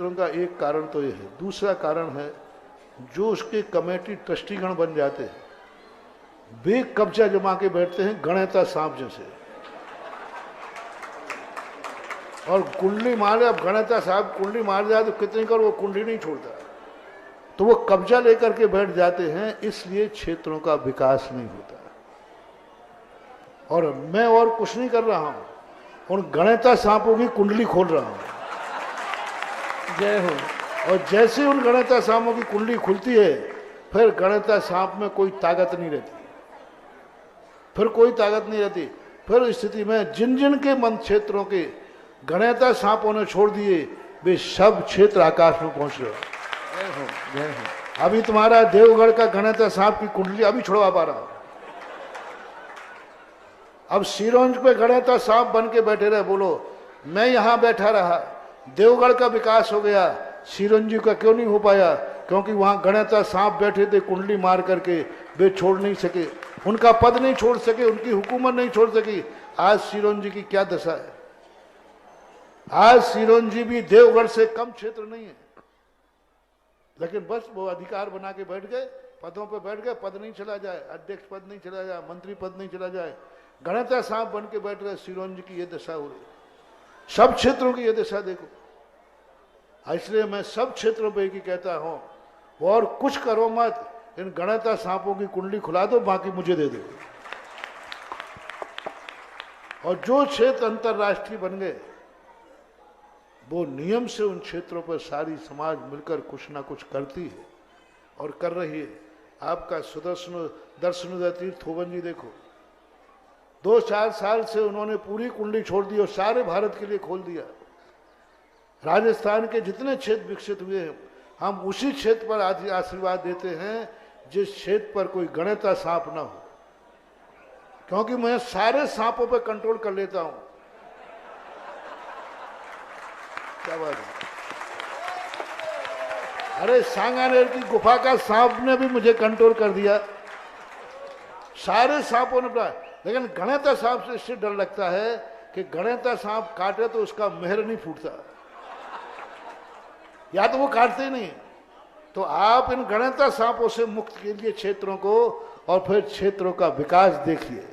क्षेत्रों का एक कारण तो ये है। दूसरा कारण है जो उसके कमेटी ट्रस्टीगण बन जाते हैं वे कब्जा जमा के बैठते हैं गणेता सांप जैसे, और कुंडली मारे। अब गणेता साहब कुंडली मार जाए तो कितनी कर वो कुंडली नहीं छोड़ता, तो वो कब्जा लेकर के बैठ जाते हैं, इसलिए क्षेत्रों का विकास नहीं होता। और मैं और कुछ नहीं कर रहा हूं, उन गणेता सांपों की कुंडली खोल रहा हूं। जय हो। और जैसे उन गणेता सांपों की कुंडली खुलती है फिर गणेता सांप में कोई ताकत नहीं रहती, फिर कोई ताकत नहीं रहती। फिर स्थिति में जिन जिन के मन क्षेत्रों के गणेता सांपों ने छोड़ दिए वे सब क्षेत्र आकाश में पहुंच रहे। जय हो, जय हो। अभी तुम्हारा देवगढ़ का गणेता सांप की कुंडली अभी छुड़वा पा रहा हूं। अब सिरोंज पे गणेता सांप बन के बैठे रहे, बोलो मैं यहां बैठा रहा, देवगढ़ का विकास हो गया, सिरोंजी का क्यों नहीं हो पाया? क्योंकि वहां गणेता सांप बैठे थे कुंडली मार करके, वे छोड़ नहीं सके, उनका पद नहीं छोड़ सके, उनकी हुकूमत नहीं छोड़ सकी। आज सिरोंजी की क्या दशा है? आज सिरोंजी भी देवगढ़ से कम क्षेत्र नहीं है, लेकिन बस वो अधिकार बना के बैठ गए, पदों पे बैठ गए, पद नहीं चला जाए, अध्यक्ष पद नहीं चला जाए, मंत्री पद नहीं चला जाए, गणेता सांप बन के बैठ रहे। सिरोंजी की ये दशा हो रही, सब क्षेत्रों की ये दशा देखो। इसलिए मैं सब क्षेत्रों पे ही कहता हूं और कुछ करो मत, इन गणेता सांपों की कुंडली खुला दो, बाकी मुझे दे दो। और जो क्षेत्र अंतरराष्ट्रीय बन गए वो नियम से उन क्षेत्रों पर सारी समाज मिलकर कुछ ना कुछ करती है और कर रही है। आपका सुदर्शन दर्शनोदय तीर्थ थोवन जी देखो, 2-4 साल से उन्होंने पूरी कुंडली छोड़ दी और सारे भारत के लिए खोल दिया। राजस्थान के जितने क्षेत्र विकसित हुए हैं हम उसी क्षेत्र पर आशीर्वाद देते हैं जिस क्षेत्र पर कोई गणेता सांप ना हो, क्योंकि मैं सारे सांपों पर कंट्रोल कर लेता हूं। क्या बात है? अरे सांगानेर की गुफा का सांप ने भी मुझे कंट्रोल कर दिया, सारे सांपों ने अपना। लेकिन गणेता सांप से इससे डर लगता है कि गणेता सांप काटे तो उसका मेहर नहीं फूटता, या तो वो काटते ही नहीं। तो आप इन गणेता सांपों से मुक्त कीजिए क्षेत्रों को और फिर क्षेत्रों का विकास देखिए।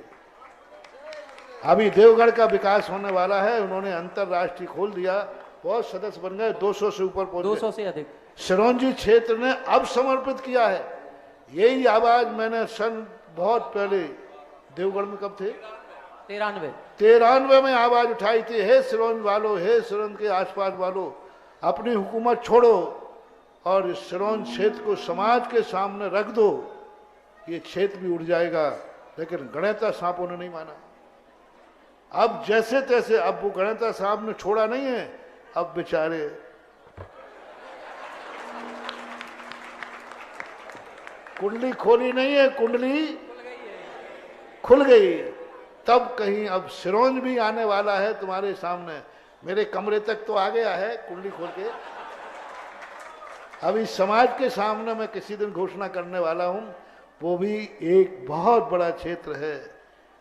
अभी देवगढ़ का विकास होने वाला है, उन्होंने अंतरराष्ट्रीय खोल दिया, बहुत सदस्य बन गए, 200 से ऊपर पहुंच गए, 200 से अधिक। सिरोंजी क्षेत्र ने अब समर्पित किया है। यही आवाज मैंने सन बहुत पहले देवगढ़ में कब थे 93 में आवाज उठाई थी, हे सिरोंज वालों, हे सिरोंज के आसपास वालों, अपनी हुकूमत छोड़ो और इस सिरोंज क्षेत्र को समाज के सामने रख दो, ये क्षेत्र भी उड़ जाएगा। लेकिन गणेता सांपों ने नहीं माना। अब जैसे तैसे, अब वो गणेता सांप ने छोड़ा नहीं है, अब बेचारे कुंडली खोली नहीं है, कुंडली खुल गई। तब कहीं अब सिरोंज भी आने वाला है तुम्हारे सामने, मेरे कमरे तक तो आ गया है कुंडली खोल के। अभी समाज के सामने मैं किसी दिन घोषणा करने वाला हूं, वो भी एक बहुत बड़ा क्षेत्र है।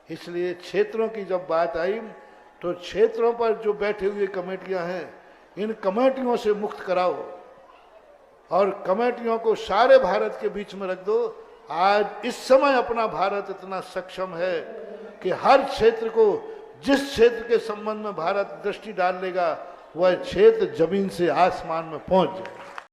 इसलिए क्षेत्रों की जब बात आई तो क्षेत्रों पर जो बैठे हुए कमेटियां हैं, इन कमेटियों से मुक्त कराओ और कमेटियों को सारे भारत के बीच में रख दो। आज इस समय अपना भारत इतना सक्षम है कि हर क्षेत्र को, जिस क्षेत्र के संबंध में भारत दृष्टि डाल लेगा वह क्षेत्र जमीन से आसमान में पहुंच जाए।